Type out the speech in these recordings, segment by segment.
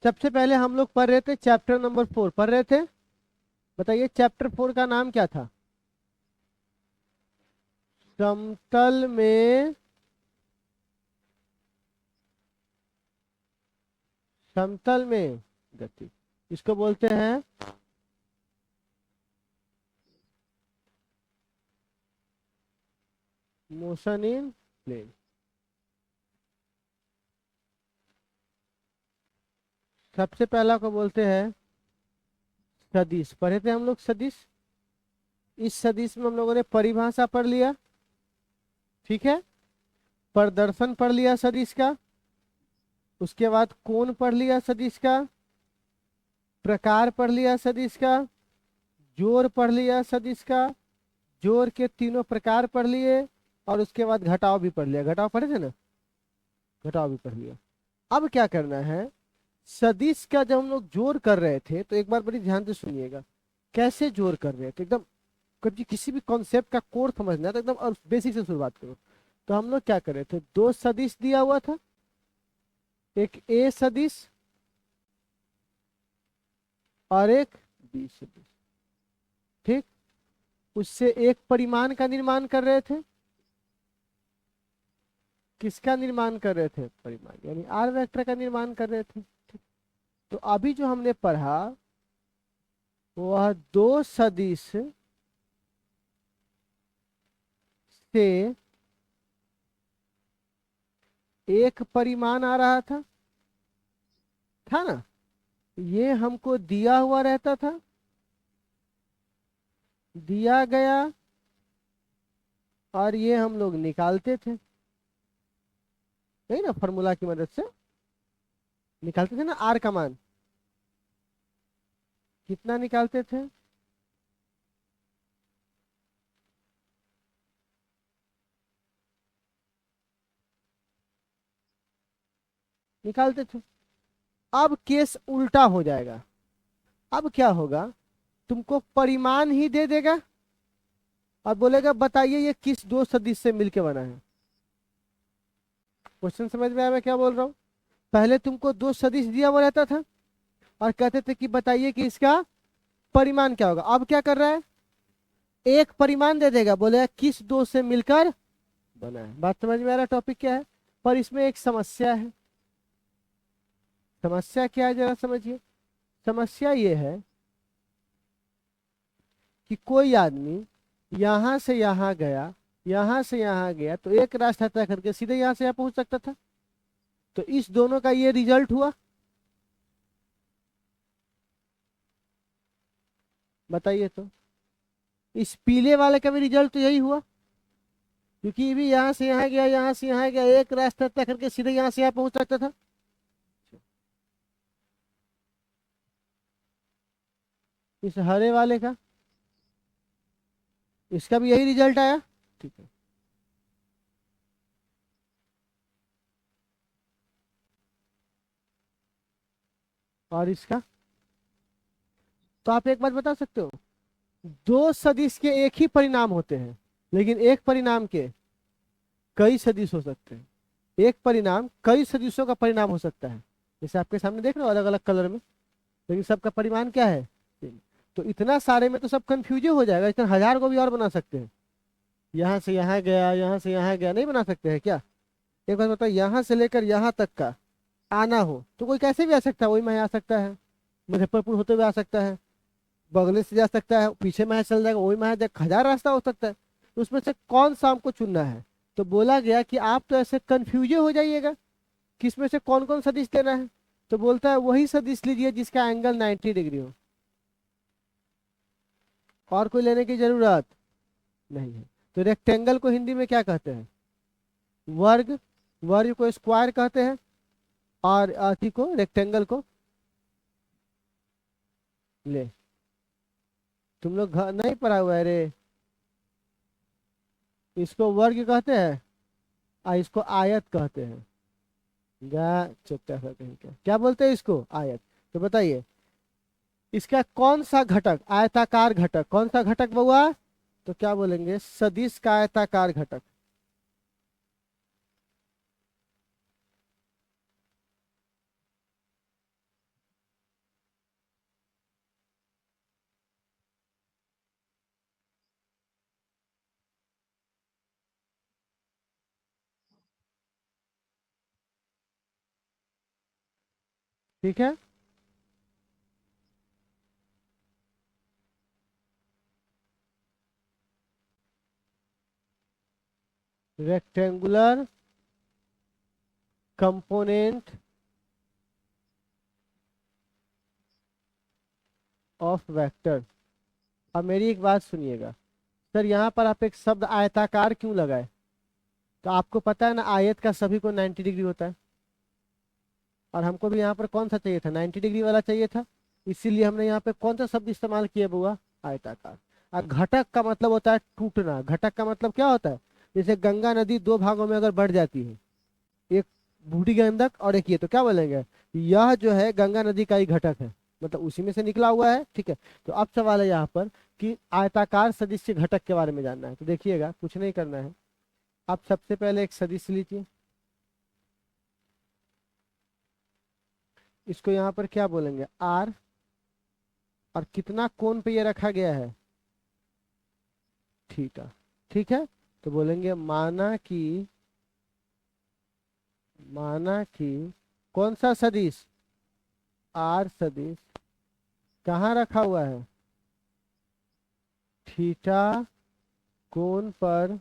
सबसे पहले हम लोग पढ़ रहे थे चैप्टर नंबर 4 पढ़ रहे थे। बताइए चैप्टर 4 का नाम क्या था? समतल में, समतल में गति, इसको बोलते हैं मोशन इन प्लेन। सबसे पहला को बोलते हैं सदिश। पढ़े थे हम लोग सदिश। इस सदिश में हम लोगों ने परिभाषा पढ़ लिया, ठीक है। प्रदर्शन पढ़ लिया सदिश का, उसके बाद कोण पढ़ लिया सदिश का, प्रकार पढ़ लिया सदिश का, जोड़ पढ़ लिया सदिश का, जोड़ के तीनों प्रकार पढ़ लिए, और उसके बाद घटाव भी पढ़ लिया। घटाव पढ़े थे ना, घटाव भी पढ़ लिया। अब क्या करना है, सदिश का जब हम लोग जोड़ कर रहे थे तो एक बार बड़ी ध्यान से सुनिएगा कैसे जोड़ कर रहे थे। एकदम कभी किसी भी कॉन्सेप्ट का कोर समझना है तो एकदम बेसिक से शुरुआत करो। तो हम लोग क्या कर रहे थे, दो सदिश दिया हुआ था, एक ए सदिश और एक बी सदिश, ठीक। उससे एक परिमाण का निर्माण कर रहे थे। किसका निर्माण कर रहे थे? परिमाण, यानी आर वेक्टर का निर्माण कर रहे थे। तो अभी जो हमने पढ़ा वह दो सदिश से एक परिमाण आ रहा था ना। ये हमको दिया हुआ रहता था, दिया गया, और ये हम लोग निकालते थे, यही ना, फॉर्मूला की मदद से निकालते थे ना। आर का मान कितना निकालते थे? निकालते थे। अब केस उल्टा हो जाएगा। अब क्या होगा, तुमको परिमाण ही दे देगा और बोलेगा बताइए ये किस दो सदिश से मिलके बना है। क्वेश्चन समझ में आया मैं क्या बोल रहा हूँ? पहले तुमको दो सदिश दिया हुआ रहता था और कहते थे कि बताइए कि इसका परिमाण क्या होगा। अब क्या कर रहा है, एक परिमाण दे देगा, बोलेगा किस दो से मिलकर बना है। बात समझ में आ रहा है टॉपिक क्या है? पर इसमें एक समस्या है। समस्या क्या है जरा समझिए। समस्या ये है कि कोई आदमी यहां से यहां गया, यहां से यहां गया, तो एक रास्ता तय करके सीधे यहां से यहां पहुंच सकता था। तो इस दोनों का ये रिजल्ट हुआ। बताइए तो, इस पीले वाले का भी रिजल्ट तो यही हुआ, क्योंकि ये भी यहां से यहां गया, यहां से यहां गया, एक रास्ता तय करके सीधे यहां से यहां पहुंच सकता था। इस हरे वाले का, इसका भी यही रिजल्ट आया, ठीक है। और इसका, तो आप एक बात बता सकते हो, दो सदिश के एक ही परिणाम होते हैं, लेकिन एक परिणाम के कई सदिश हो सकते हैं। एक परिणाम कई सदिशों का परिणाम हो सकता है। जैसे आपके सामने देख रहे हो अलग अलग कलर में, लेकिन सबका परिमाण क्या है? तीन। तो इतना सारे में तो सब कंफ्यूज हो जाएगा। इतना हजार को भी और बना सकते हैं। यहाँ से यहाँ गया, यहाँ से यहाँ गया, नहीं बना सकते हैं क्या? एक बात बताओ, यहाँ से लेकर यहाँ तक का आना हो तो कोई कैसे भी आ सकता है। वही में आ सकता है, मुजफ्फरपुर होते हुए आ सकता है, बगले से जा सकता है, पीछे में चल जाएगा, वही में जाएगा, हजार रास्ता हो सकता है। तो उसमें से कौन सा हमको चुनना है? तो बोला गया कि आप तो ऐसे कंफ्यूज हो जाइएगा कि इसमें से कौन कौन सदिश लेना है। तो बोलता है वही सदिश लीजिए जिसका एंगल 90 डिग्री हो, और कोई लेने की जरूरत नहीं है। तो रेक्टेंगल को हिंदी में क्या कहते हैं? वर्ग। वर्ग को स्क्वायर कहते हैं, और अथी को, रेक्टेंगल को, ले, तुम लोग नहीं पढ़ा हुआ है रे। इसको वर्ग कहते हैं और इसको आयत कहते हैं। गा चुपता सा कहीं क्या क्या बोलते हैं इसको? आयत। तो बताइए इसका कौन सा घटक, आयताकार घटक, कौन सा घटक हुआ? तो क्या बोलेंगे? सदिश का आयताकार घटक। ठीक है। Rectangular component of vector. अब मेरी एक बात सुनिएगा सर, यहाँ पर आप एक शब्द आयताकार क्यों लगाए? तो आपको पता है ना आयत का सभी को 90 डिग्री होता है, और हमको भी यहाँ पर कौन सा चाहिए था, 90 डिग्री वाला चाहिए था। इसीलिए हमने यहाँ पे कौन सा शब्द इस्तेमाल किया बुआ, आयताकार। और घटक का मतलब होता है टूटना। घटक का मतलब क्या होता है, जैसे गंगा नदी दो भागों में अगर बढ़ जाती है, एक बूढ़ी गंडक और एक ये, तो क्या बोलेंगे, यह जो है गंगा नदी का ही घटक है, मतलब उसी में से निकला हुआ है। ठीक है, तो अब सवाल है यहाँ पर कि आयताकार सदिश के घटक के बारे में जानना है। तो देखिएगा कुछ नहीं करना है, आप सबसे पहले एक सदिश लीजिए, इसको यहाँ पर क्या बोलेंगे, आर, और कितना कोण पे ये रखा गया है, थीटा। ठीक है, तो बोलेंगे माना कि कौन सा सदिश, आर सदिश कहाँ रखा हुआ है, थीटा कोण पर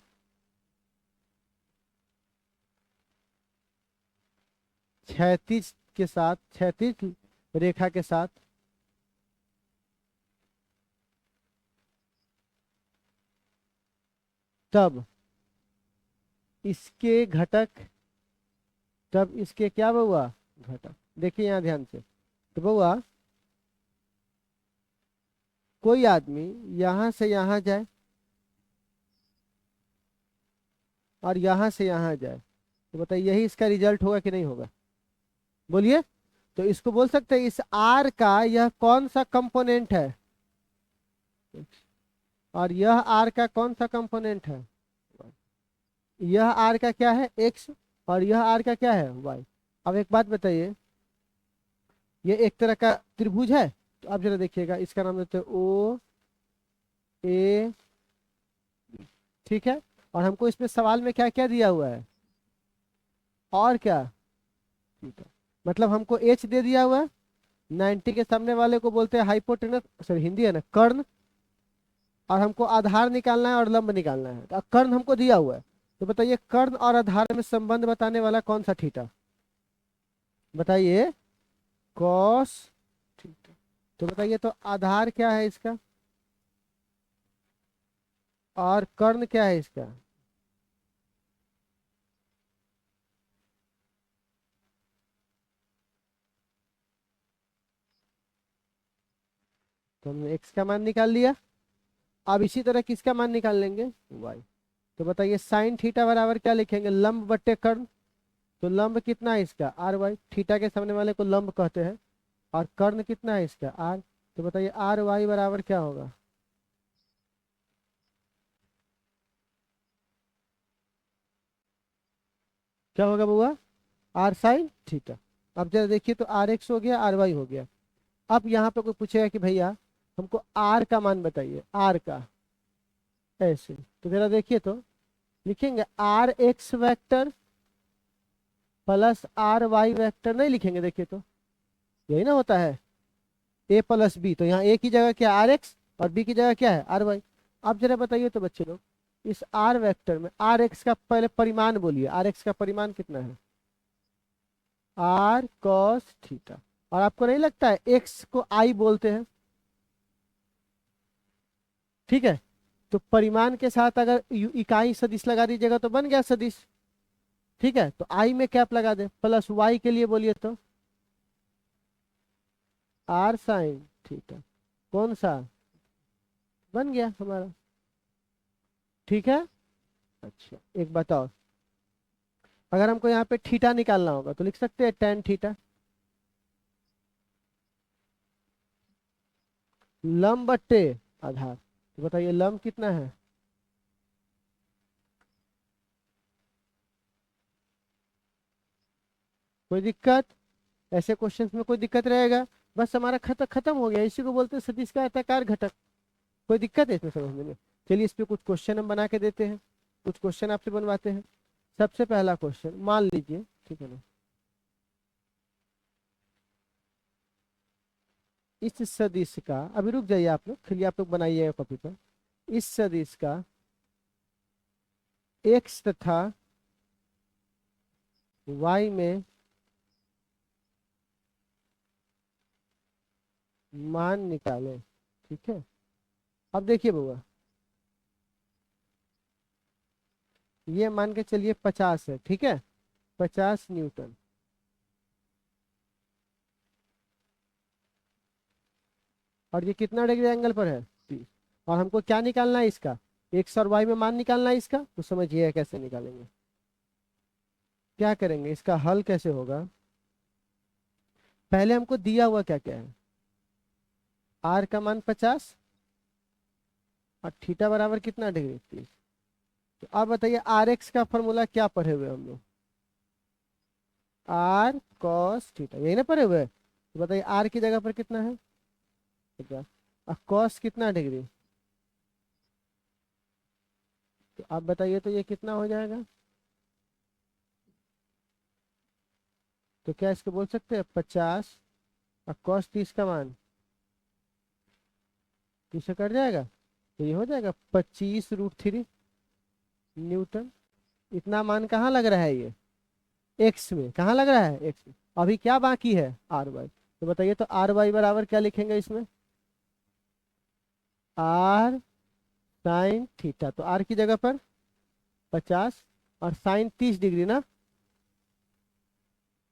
क्षैतिज के साथ, क्षैतिज रेखा के साथ तब इसके घटक, तब इसके क्या हुआ, घटक। देखिए यहाँ ध्यान से, तो बउआ कोई आदमी यहां से यहां जाए और यहां से यहां जाए, तो बताइए यही इसका रिजल्ट होगा कि नहीं होगा, बोलिए। तो इसको बोल सकते हैं इस आर का यह कौन सा कंपोनेंट है, और यह आर का कौन सा कंपोनेंट है, यह आर का क्या है, एक्स, और यह आर का क्या है, वाई। अब एक बात बताइए, ये एक तरह का त्रिभुज है, तो आप जरा देखिएगा, इसका नाम देते हैं ओ ए, ठीक है। और हमको इसमें सवाल में क्या क्या दिया हुआ है, और क्या, ठीक है, मतलब हमको एच दे दिया हुआ है, 90 के सामने वाले को बोलते हैं हाइपोटेनस, सॉरी हिंदी है ना, कर्ण। और हमको आधार निकालना है और लंब निकालना है, तो कर्ण हमको दिया हुआ है। तो बताइए कर्ण और आधार में संबंध बताने वाला कौन सा थीटा, बताइए, कॉस थीटा। तो बताइए तो आधार क्या है इसका, और कर्ण क्या है इसका, तो हमने एक्स का मान निकाल लिया। अब इसी तरह किसका मान निकाल लेंगे, वाई। तो बताइए साइन थीटा बराबर क्या लिखेंगे, लंब बट्टे कर्ण। तो लंब कितना है इसका, आर वाई, थीटा के सामने वाले को लंब कहते हैं, और कर्ण कितना है इसका, आर। तो बताइए आर वाई बराबर क्या होगा, क्या होगा बुआ, आर साइन थीटा। अब जरा देखिए, तो आर एक्स हो गया, आर वाई हो गया। अब यहाँ पे कोई पूछेगा कि भैया हमको आर का मान बताइए, आर का, ऐसे तो जरा देखिए, तो लिखेंगे r x vector plus r y vector, नहीं लिखेंगे, देखिए तो यही ना होता है, ए प्लस बी। तो यहाँ ए की जगह क्या, आर एक्स, और बी की जगह क्या है, आर वाई। आप जरा बताइए तो बच्चे लोग, इस आर वेक्टर में आर एक्स का पहले परिमाण बोलिए, आर एक्स का परिमाण कितना है, आर कॉस थीटा। और आपको नहीं लगता है एक्स को आई बोलते हैं, ठीक है, तो परिमाण के साथ अगर इकाई सदिश लगा दीजिएगा तो बन गया सदिश। ठीक है, तो आई में कैप लगा दे, प्लस वाई के लिए बोलिए तो आर साइन थीटा, कौन सा, बन गया हमारा। ठीक है, अच्छा एक बताओ, अगर हमको यहाँ पे थीटा निकालना होगा तो लिख सकते हैं टेन थीटा, लंब बट्टे आधार। तो बताइए लंब कितना है, कोई दिक्कत, ऐसे क्वेश्चंस में कोई दिक्कत रहेगा, बस हमारा खत्म खत्म हो गया, इसी को बोलते हैं सदिश का आयताकार घटक। कोई दिक्कत है इसमें समझने में, चलिए इस पे कुछ क्वेश्चन हम बना के देते हैं, कुछ क्वेश्चन आपसे बनवाते हैं। सबसे पहला क्वेश्चन मान लीजिए, ठीक है ना, इस सदिश का, अभी रुक जाइए आप लोग, खाली आप लोग बनाइएगा कॉपी पर। इस सदिश का एक्स तथा वाई में मान निकालें। ठीक है, अब देखिए बउआ, ये मान के चलिए 50 है, ठीक है, 50 न्यूटन। और ये कितना डिग्री एंगल पर है, 30। और हमको क्या निकालना है इसका, एक्स और वाई में मान निकालना है इसका, तो समझिए कैसे निकालेंगे। क्या करेंगे, इसका हल कैसे होगा। पहले हमको दिया हुआ क्या क्या है, आर का मान 50 और थीटा बराबर कितना डिग्री, 30। तो अब बताइए आर एक्स का फॉर्मूला क्या पढ़े हुए हम लोग, आर कॉस थीटा, यही ना पढ़े हुए हैं? तो बताइए आर की जगह पर कितना है, 50, और कॉस कितना डिग्री, तो आप बताइए तो ये कितना हो जाएगा। तो क्या इसको बोल सकते हैं 50 और कॉस 30 का मान 30 से कट जाएगा, तो ये हो जाएगा 25√3 न्यूटन। इतना मान कहाँ लग रहा है, ये एक्स में कहाँ लग रहा है, एक्स में। अभी क्या बाकी है, आर वाई। तो बताइए तो आर वाई बराबर क्या लिखेंगे इसमें, आर साइन थीटा। तो आर की जगह पर 50 और साइन 30 डिग्री ना।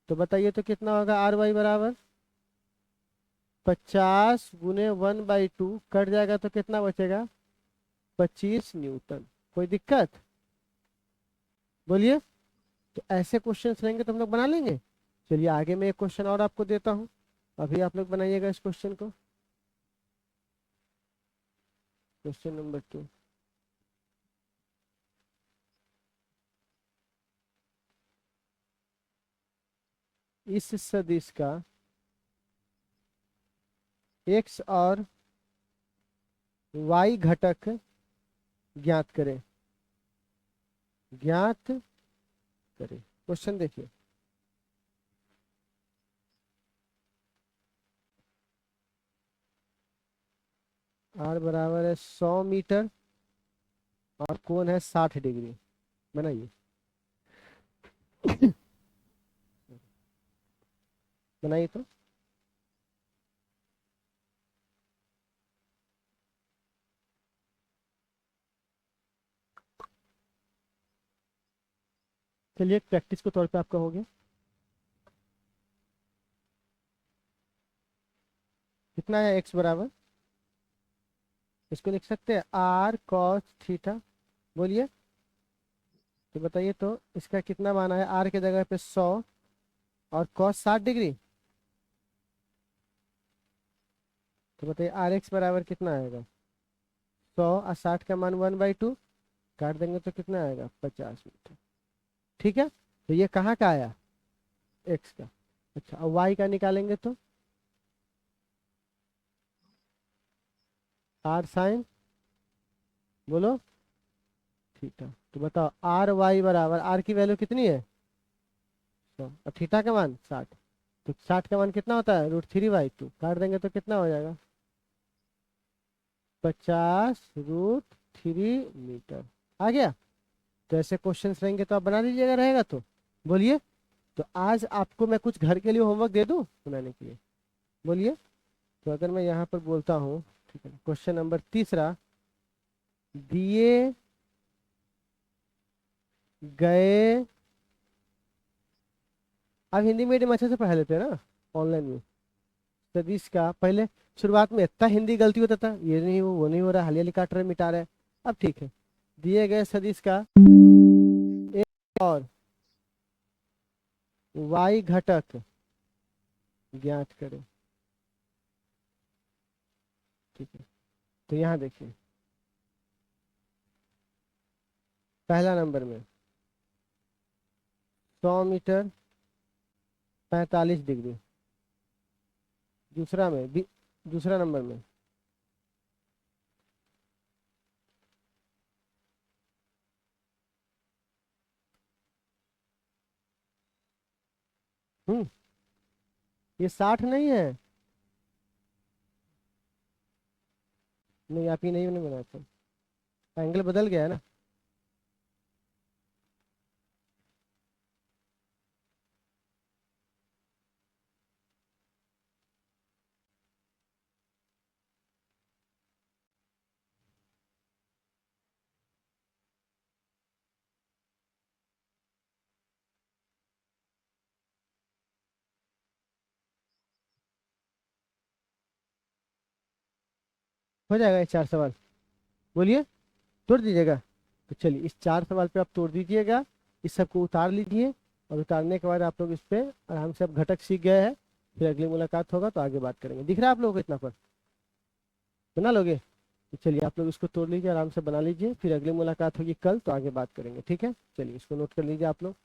तो बताइए तो कितना होगा आर वाई बराबर 50 × 1/2, कट जाएगा तो कितना बचेगा, 25 न्यूटन। कोई दिक्कत, बोलिए। तो ऐसे क्वेश्चंस रहेंगे तो हम लोग बना लेंगे। चलिए आगे मैं एक क्वेश्चन और आपको देता हूँ, अभी आप लोग बनाइएगा इस क्वेश्चन को। Question number 2। इस सदिश का एक्स और वाई घटक ज्ञात करें, ज्ञात करें। क्वेश्चन देखिए, आर बराबर है 100 मीटर और कोण है 60 डिग्री। बनाइए, बनाइए तो। चलिए एक प्रैक्टिस के तौर पे आपका हो गया। कितना है एक्स बराबर, इसको लिख सकते हैं आर कॉस थीटा। बोलिए, तो बताइए तो इसका कितना माना है, आर के जगह पे 100 और कॉस 60 डिग्री। तो बताइए आर एक्स बराबर कितना आएगा, 100 और 60 का मान 1/2, काट देंगे तो कितना आएगा 50 मीटर। ठीक है, तो ये कहाँ का आया, एक्स का। अच्छा, और वाई का निकालेंगे तो आर साइन, बोलो थीटा। तो बताओ आर वाई बराबर, आर की वैल्यू कितनी है 100 और थीटा का मान 60। तो 60 का मान कितना होता है, √3/2, काट देंगे तो कितना हो जाएगा 50√3 मीटर। आ गया। तो ऐसे क्वेश्चंस रहेंगे तो आप बना लीजिएगा, रहेगा तो। बोलिए, तो आज आपको मैं कुछ घर के लिए होमवर्क दे दूं बनाने के लिए, बोलिए। तो अगर मैं यहाँ पर बोलता हूँ, ठीक है, क्वेश्चन नंबर तीसरा, दिए गए, अब हिंदी मीडियम अच्छे से पढ़ा लेते हैं ना ऑनलाइन में। सदिश का, पहले शुरुआत में इतना हिंदी गलती होता था, ये नहीं वो नहीं हो रहा, हाली हाली काट रहे मिटा रहे। अब ठीक है, दिए गए सदिश का एक और वाई घटक ज्ञात करें। ठीक है, तो यहाँ देखिए, पहला नंबर में 100 मीटर 45 डिग्री। दूसरा में भी, दूसरा नंबर में हम्म ये 60 नहीं है, नहीं, आप ही नहीं बनाया था, एंगल बदल गया है ना। हो जाएगा ये 4 सवाल। बोलिए, तोड़ दीजिएगा। तो चलिए इस 4 सवाल पे आप तोड़ दीजिएगा, इस सबको उतार लीजिए। और उतारने के बाद आप लोग इस पे आराम से अब घटक सीख गए हैं। फिर अगली मुलाकात होगा तो आगे बात करेंगे। दिख रहा है आप लोगों को इतना पर? बना लोगे? तो चलिए आप लोग इसको तोड़ लीजिए, आराम से बना लीजिए, फिर अगली मुलाकात होगी कल तो आगे बात करेंगे, ठीक है? चलिए इसको नोट कर लीजिए आप लोग।